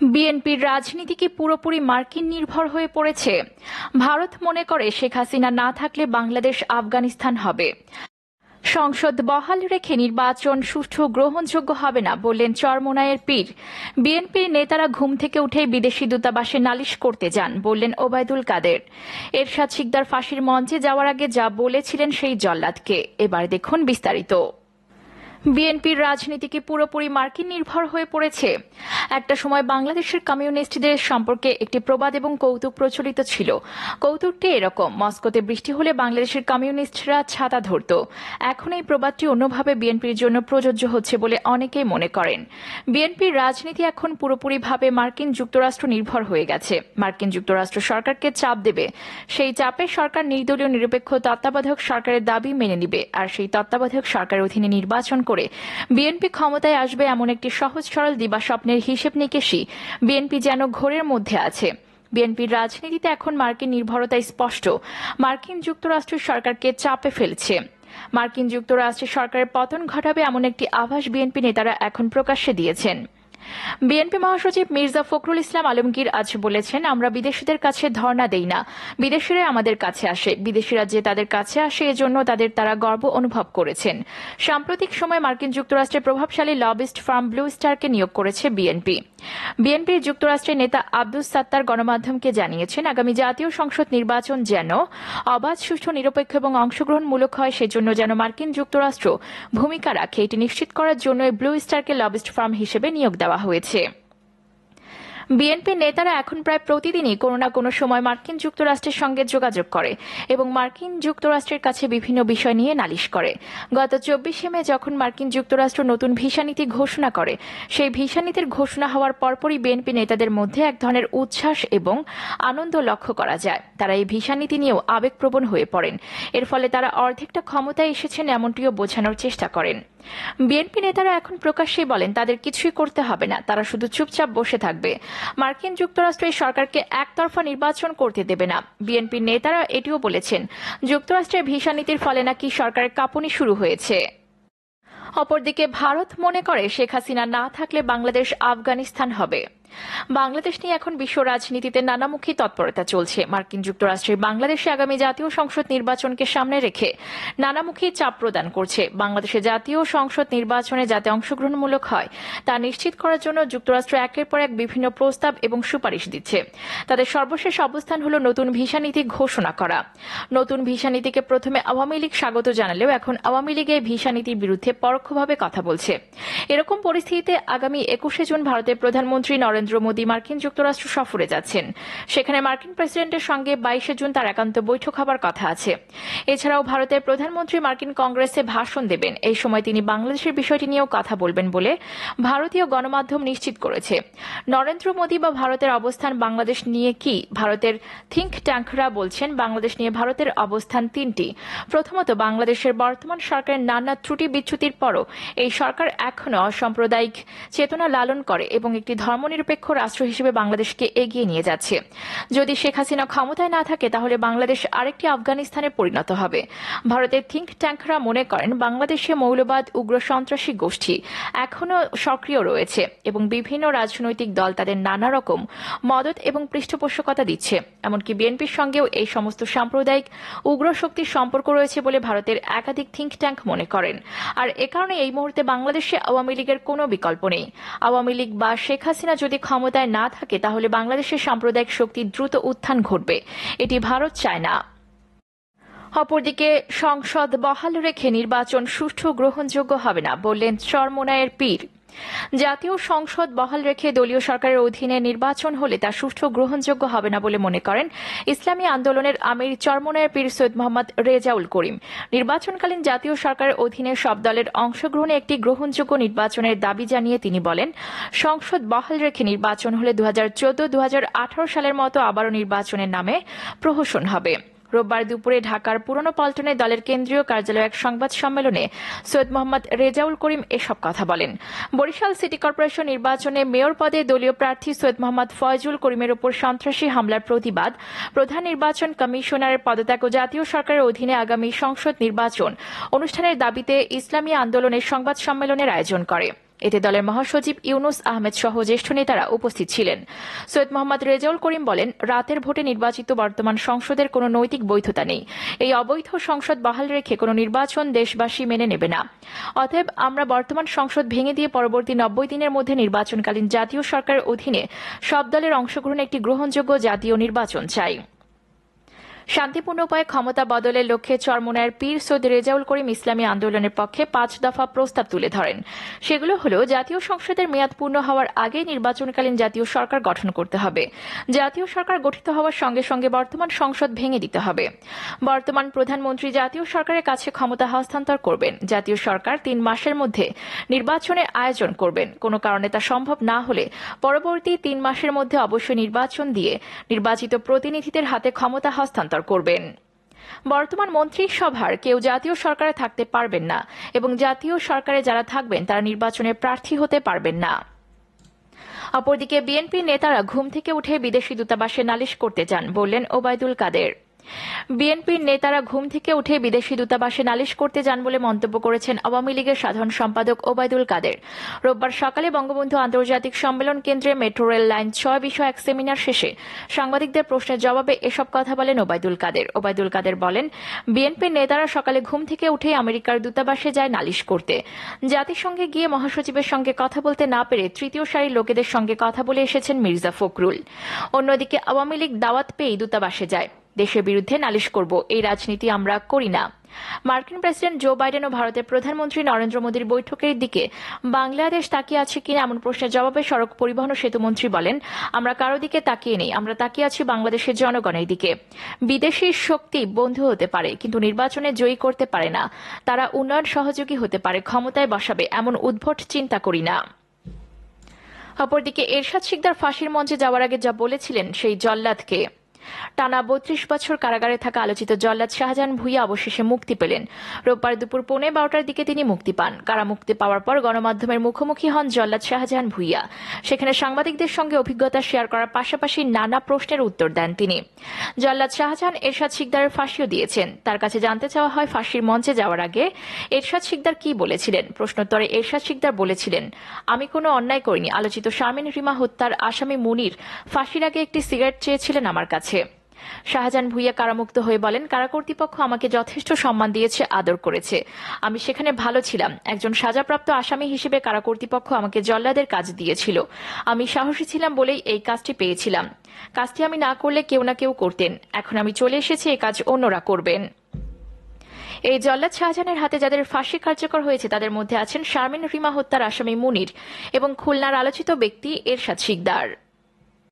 বিএনপির রাজনীতি কি পুরোপুরি মার্কিন নির্ভর হয়ে পড়েছে? ভারত মনে করে শেখ হাসিনা না থাকলে বাংলাদেশ আফগানিস্তান হবে। সংসদ বহাল রেখে নির্বাচন সুষ্ঠু গ্রহণযোগ্য হবে না বললেন চরমোনাইয়ের পীর। বিএনপির নেতারা ঘুম থেকে উঠে বিদেশি দূতাবাসে নালিশ করতে যান বললেন ওবায়দুল কাদের। এরশাদ শিকদার ফাঁসির মঞ্চে যাওয়ার আগে যা বলেছিলেন সেই জল্লাদকে। এবার দেখুন বিস্তারিত। বিএনপির রাজনীতি কি পুরোপুরি মার্কিন নির্ভর হয়ে পড়েছে? একটা সময় বাংলাদেশের কমিউনিস্টদের সম্পর্কে একটি প্রবাদ এবং কৌতুক প্রচলিত ছিল। কৌতুকটি এরকম: মস্কোতে বৃষ্টি হলে বাংলাদেশের কমিউনিস্টরা ছাতা ধরত। এখন এই প্রবাদটি অন্যভাবে বিএনপির জন্য প্রযোজ্য হচ্ছে বলে অনেকেই মনে করেন। বিএনপির রাজনীতি এখন পুরোপুরিভাবে মার্কিন যুক্তরাষ্ট্র নির্ভর হয়ে গেছে। মার্কিন যুক্তরাষ্ট্র সরকারকে চাপ দেবে, সেই চাপে সরকার নির্দলীয় নিরপেক্ষ তত্ত্বাবধায়ক সরকারের দাবি মেনে নিবে, আর সেই তত্ত্বাবধায়ক সরকারের অধীনে নির্বাচন করে বিএনপি ক্ষমতায় আসবে এমন একটি সহজ সরল দিবাস্বপ্নের হিসেব নিকেশই বিএনপি যেন ঘোরের মধ্যে আছে। বিএনপির রাজনীতিতে এখন মার্কিন নির্ভরতা স্পষ্ট। মার্কিন যুক্তরাষ্ট্রের সরকারকে চাপে ফেলছে। মার্কিন যুক্তরাষ্ট্রের সরকারের পতন ঘটাবে এমন একটি আভাস বিএনপি নেতারা এখন প্রকাশ্যে দিয়েছেন। বিএনপি মহাসচিব মির্জা ফখরুল ইসলাম আলমগীর আজ বলেছেন, আমরা বিদেশিদের কাছে ধর্ণা দেই না, বিদেশিরা আমাদের কাছে আসে। বিদেশিরা যে তাদের কাছে আসে এজন্য তারা গর্ব অনুভব করেছেন। সাম্প্রতিক সময়ে মার্কিন যুক্তরাষ্ট্রের প্রভাবশালী লবিস্ট ফার্ম ব্লু স্টারকে নিয়োগ করেছে বিএনপি। বিএনপির যুক্তরাষ্ট্রের নেতা আব্দুস সাত্তার গণমাধ্যমকে জানিয়েছেন, আগামী জাতীয় সংসদ নির্বাচন যেন অবাধ, সুষ্ঠু, নিরপেক্ষ এবং অংশগ্রহণমূলক হয়, সেজন্য যেন মার্কিন যুক্তরাষ্ট্র ভূমিকা রাখে, এটি নিশ্চিত করার জন্য ব্লু স্টারকে লবিস্ট ফার্ম হিসেবে নিয়োগ দেওয়া হয়েছে। বিএনপির নেতারা এখন প্রায় প্রতিদিনই কোনো না কোনো সময় মার্কিন যুক্তরাষ্ট্রের সঙ্গে যোগাযোগ করে এবং মার্কিন যুক্তরাষ্ট্রের কাছে বিভিন্ন বিষয় নিয়ে নালিশ করে। গত 24শে মে যখন মার্কিন যুক্তরাষ্ট্র নতুন ভিসা নীতি ঘোষণা করে, সেই ভিসা নীতির ঘোষণা হওয়ার পরপরই বিএনপি নেতাদের মধ্যে এক ধরনের উচ্ছ্বাস এবং আনন্দ লক্ষ্য করা যায়। তারা এই ভিসা নীতি নিয়েও আবেগপ্রবণ হয়ে পড়েন। এর ফলে তারা অর্ধেকটা ক্ষমতায় এসেছেন এমনটিও বোঝানোর চেষ্টা করেন। বিএনপি নেতারা এখন প্রকাশ্যেই বলেন তাদের কিছুই করতে হবে না, তারা শুধু চুপচাপ বসে থাকবে। মার্কিন যুক্তরাষ্ট্র এই সরকারকে একতরফা নির্বাচন করতে দেবে না। বিএনপির নেতারা এটিও বলেছেন, যুক্তরাষ্ট্রের ভিসা নীতির ফলে নাকি সরকারের কাঁপুনি শুরু হয়েছে। অপরদিকে ভারত মনে করে শেখ হাসিনা না থাকলে বাংলাদেশ আফগানিস্তান হবে। বাংলাদেশ নিয়ে এখন বিশ্ব রাজনীতিতে নানামুখী তৎপরতা চলছে। মার্কিন যুক্তরাষ্ট্রের বাংলাদেশে আগামী জাতীয় সংসদ নির্বাচনকে সামনে রেখে নানামুখী চাপ প্রদান করছে। বাংলাদেশে জাতীয় সংসদ নির্বাচনে যাতে অংশগ্রহণমূলক হয় তা নিশ্চিত করার জন্য যুক্তরাষ্ট্র একের পর এক বিভিন্ন প্রস্তাব এবং সুপারিশ দিচ্ছে। তাদের সর্বশেষ অবস্থান হল নতুন ভিসা নীতি ঘোষণা করা। নতুন ভিসা নীতিকে প্রথমে আওয়ামী লীগ স্বাগত জানালেও এখন আওয়ামী লীগ এই ভিসা নীতির বিরুদ্ধে পরোক্ষভাবে কথা বলছে। এরকম পরিস্থিতিতে আগামী 21শে জুন ভারতের প্রধানমন্ত্রী নরেন্দ্র মোদী মার্কিন যুক্তরাষ্ট্র সফরে যাচ্ছেন। সেখানে মার্কিন প্রেসিডেন্টের সঙ্গে 22শে জুন তার একান্ত বৈঠক হবার কথা আছে। এছাড়াও ভারতের প্রধানমন্ত্রী মার্কিন কংগ্রেসে ভাষণ দেবেন। এই সময় তিনি বাংলাদেশের বিষয়টি নিয়েও কথা বলবেন বলে ভারতীয় গণমাধ্যম নিশ্চিত করেছে। নরেন্দ্র মোদী বা ভারতের অবস্থান বাংলাদেশ নিয়ে কি? ভারতের থিঙ্ক ট্যাঙ্করা বলছেন, বাংলাদেশ নিয়ে ভারতের অবস্থান তিনটি। প্রথমত, বাংলাদেশের বর্তমান সরকারের নানা ত্রুটি বিচ্যুতির পরও এই সরকার এখনও অসাম্প্রদায়িক চেতনা লালন করে এবং একটি ধর্মনিরপেক্ষ রাষ্ট্র হিসেবে বাংলাদেশকে এগিয়ে নিয়ে যাচ্ছে। যদি শেখ হাসিনা ক্ষমতায় না থাকে তাহলে বাংলাদেশ আরেকটি আফগানিস্তানে পরিণত হবে। ভারতের থিঙ্ক ট্যাঙ্করা মনে করেন, বাংলাদেশে মৌলবাদ, উগ্র সন্ত্রাসী গোষ্ঠী এখনও সক্রিয় রয়েছে এবং বিভিন্ন রাজনৈতিক দল তাদের নানা রকম মদত এবং পৃষ্ঠপোষকতা দিচ্ছে। এমনকি বিএনপির সঙ্গেও এই সমস্ত সাম্প্রদায়িক উগ্র শক্তির সম্পর্ক রয়েছে বলে ভারতের একাধিক থিঙ্ক ট্যাঙ্ক মনে করেন। আর এ কারণে এই মুহূর্তে বাংলাদেশে আওয়ামী লীগের কোনো বিকল্প নেই। আওয়ামী লীগ বা শেখ হাসিনা যদি ক্ষমতায় না থাকে তাহলে বাংলাদেশের সাম্প্রদায়িক শক্তির দ্রুত উত্থান ঘটবে। এটি ভারত চায় না। অপরদিকে সংসদ বহাল রেখে নির্বাচন সুষ্ঠু গ্রহণযোগ্য হবে না বললেন চরমোনাইয়ের পীর। জাতীয় সংসদ বহাল রেখে দলীয় সরকারের অধীনে নির্বাচন হলে তা সুষ্ঠু গ্রহণযোগ্য হবে না বলে মনে করেন ইসলামী আন্দোলনের আমির চরমোনাইয়ের পীর সৈয়দ মোহাম্মদ রেজাউল করিম। নির্বাচনকালীন জাতীয় সরকারের অধীনে সব দলের অংশগ্রহণে একটি গ্রহণযোগ্য নির্বাচনের দাবি জানিয়ে তিনি বলেন, সংসদ বহাল রেখে নির্বাচন হলে 2014-2018 সালের মতো আবারও নির্বাচনের নামে প্রহসন হবে। রোববার দুপুরে ঢাকার পুরনো পল্টনে দলের কেন্দ্রীয় কার্যালয়ে এক সংবাদ সম্মেলনে সৈয়দ মোহাম্মদ রেজাউল করিম এসব কথা বলেন। বরিশাল সিটি কর্পোরেশন নির্বাচনে মেয়র পদে দলীয় প্রার্থী সৈয়দ মোহাম্মদ ফয়জুল করিমের উপর সন্ত্রাসী হামলার প্রতিবাদ, প্রধান নির্বাচন কমিশনারের পদত্যাগ ও জাতীয় সরকারের অধীনে আগামী সংসদ নির্বাচন অনুষ্ঠানের দাবিতে ইসলামী আন্দোলনের সংবাদ সম্মেলনের আয়োজন করে। এতে দলের মহাসচিব ইউনুস আহমেদ সহ জ্যেষ্ঠ নেতারা উপস্থিত ছিলেন। সৈয়দ মোহাম্মদ রেজাউল করিম বলেন, রাতের ভোটে নির্বাচিত বর্তমান সংসদের কোনো নৈতিক বৈধতা নেই। এই অবৈধ সংসদ বহাল রেখে কোনো নির্বাচন দেশবাসী মেনে নেবে না। অতএব আমরা বর্তমান সংসদ ভেঙে দিয়ে পরবর্তী 90 দিনের মধ্যে নির্বাচনকালীন জাতীয় সরকারের অধীনে সব দলের অংশগ্রহণে একটি গ্রহণযোগ্য জাতীয় নির্বাচন চাই। শান্তিপূর্ণ উপায়ে ক্ষমতা বদলের লক্ষ্যে চরমোনাইয়ের পীর সৈয়দ রেজাউল করিম ইসলামী আন্দোলনের পক্ষে 5 দফা প্রস্তাব তুলে ধরেন। সেগুলো হল, জাতীয় সংসদের মেয়াদ পূর্ণ হওয়ার আগে নির্বাচনকালীন জাতীয় সরকার গঠন করতে হবে। জাতীয় সরকার গঠিত হওয়ার সঙ্গে সঙ্গে বর্তমান সংসদ ভেঙে দিতে হবে। বর্তমান প্রধানমন্ত্রী জাতীয় সরকারের কাছে ক্ষমতা হস্তান্তর করবেন। জাতীয় সরকার 3 মাসের মধ্যে নির্বাচনের আয়োজন করবেন। কোনো কারণে তা সম্ভব না হলে পরবর্তী 3 মাসের মধ্যে অবশ্যই নির্বাচন দিয়ে নির্বাচিত প্রতিনিধিদের হাতে ক্ষমতা হস্তান্তর করবেন। বর্তমান মন্ত্রিসভার কেউ জাতীয় সরকারে থাকতে পারবেন না এবং জাতীয় সরকারে যারা থাকবেন তারা নির্বাচনে প্রার্থী হতে পারবেন না। অপরদিকে বিএনপির নেতারা ঘুম থেকে উঠে বিদেশি দূতাবাসে নালিশ করতে যান, বললেন ওবায়দুল কাদের। বিএনপির নেতারা ঘুম থেকে উঠে বিদেশি দূতাবাসে নালিশ করতে যান বলে মন্তব্য করেছেন আওয়ামী লীগের সাধারণ সম্পাদক ওবায়দুল কাদের। রোববার সকালে বঙ্গবন্ধু আন্তর্জাতিক সম্মেলন কেন্দ্রে মেট্রো রেল লাইন 6 বিষয় এক সেমিনার শেষে সাংবাদিকদের প্রশ্নের জবাবে এসব কথা বলেন ওবায়দুল কাদের। ওবায়দুল কাদের বলেন, বিএনপির নেতারা সকালে ঘুম থেকে উঠে আমেরিকার দূতাবাসে যায় নালিশ করতে। জাতিসংঘে গিয়ে মহাসচিবের সঙ্গে কথা বলতে না পেরে তৃতীয় সারির লোকেদের সঙ্গে কথা বলে এসেছেন মির্জা ফখরুল। অন্যদিকে আওয়ামী লীগ দাওয়াত পেয়ে দূতাবাসে যায়। দেশের বিরুদ্ধে নালিশ করব, এই রাজনীতি আমরা করি না। মার্কিন প্রেসিডেন্ট জো বাইডেন ও ভারতের প্রধানমন্ত্রী নরেন্দ্র মোদীর বৈঠকের দিকে বাংলাদেশ তাকিয়ে আছে কিনা এমন প্রশ্নের জবাবে সড়ক পরিবহন ও সেতুমন্ত্রী বলেন, আমরা কারো দিকে তাকিয়ে নেই, আমরা তাকিয়ে আছি বাংলাদেশের জনগণের দিকে। বিদেশি শক্তি বন্ধু হতে পারে কিন্তু নির্বাচনে জয়ী করতে পারে না। তারা উন্নয়ন সহযোগী হতে পারে, ক্ষমতায় বসাবে এমন উদ্ভট চিন্তা করি না। অপরদিকে এরশাদ শিকদার ফাঁসির মঞ্চে যাওয়ার আগে যা বলেছিলেন সেই জল্লাদকে। টানা 32 বছর কারাগারে থাকা আলোচিত জল্লাদ শাহজাহান ভূঁইয়া অবশেষে মুক্তি পেলেন। রোববার দুপুর 12:15টার দিকে তিনি মুক্তি পান। কারামুক্তি পাওয়ার পর গণমাধ্যমের মুখোমুখি হন জল্লাদ শাহজাহান ভূঁইয়া। সেখানে সাংবাদিকদের সঙ্গে অভিজ্ঞতা শেয়ার করার পাশাপাশি নানা প্রশ্নের উত্তর দেন তিনি। জল্লাদ শাহজাহান এরশাদ শিকদারের ফাঁসিও দিয়েছেন। তার কাছে জানতে চাওয়া হয়, ফাঁসির মঞ্চে যাওয়ার আগে এরশাদ শিকদার কি বলেছিলেন। প্রশ্নোত্তরে এরশাদ শিকদার বলেছিলেন, আমি কোনো অন্যায় করিনি। আলোচিত শারমিন রিমা হত্যার আসামি মুনির ফাঁসির আগে একটি সিগারেট চেয়েছিলেন আমার কাছে। শাহজাহান ভূঁইয়া কারামুক্ত হয়ে বলেন, কারা কর্তৃপক্ষ আমাকে যথেষ্ট সম্মান দিয়েছে, আদর করেছে। আমি সেখানে ভালো ছিলাম। একজন সাজাপ্রাপ্ত আসামি হিসেবে কারা কর্তৃপক্ষ আমাকে জল্লাদের কাজ দিয়েছিল। আমি সাহসী ছিলাম বলেই এই কাজটি পেয়েছিলাম। কাজটি আমি না করলে কেউ না কেউ করতেন। এখন আমি চলে এসেছি, এই কাজ অন্যরা করবেন। এই জল্লাদ শাহজাহানের হাতে যাদের ফাঁসি কার্যকর হয়েছে তাদের মধ্যে আছেন শারমিন রিমা হত্যার আসামি মুনির এবং খুলনার আলোচিত ব্যক্তি এরশাদ শিকদার।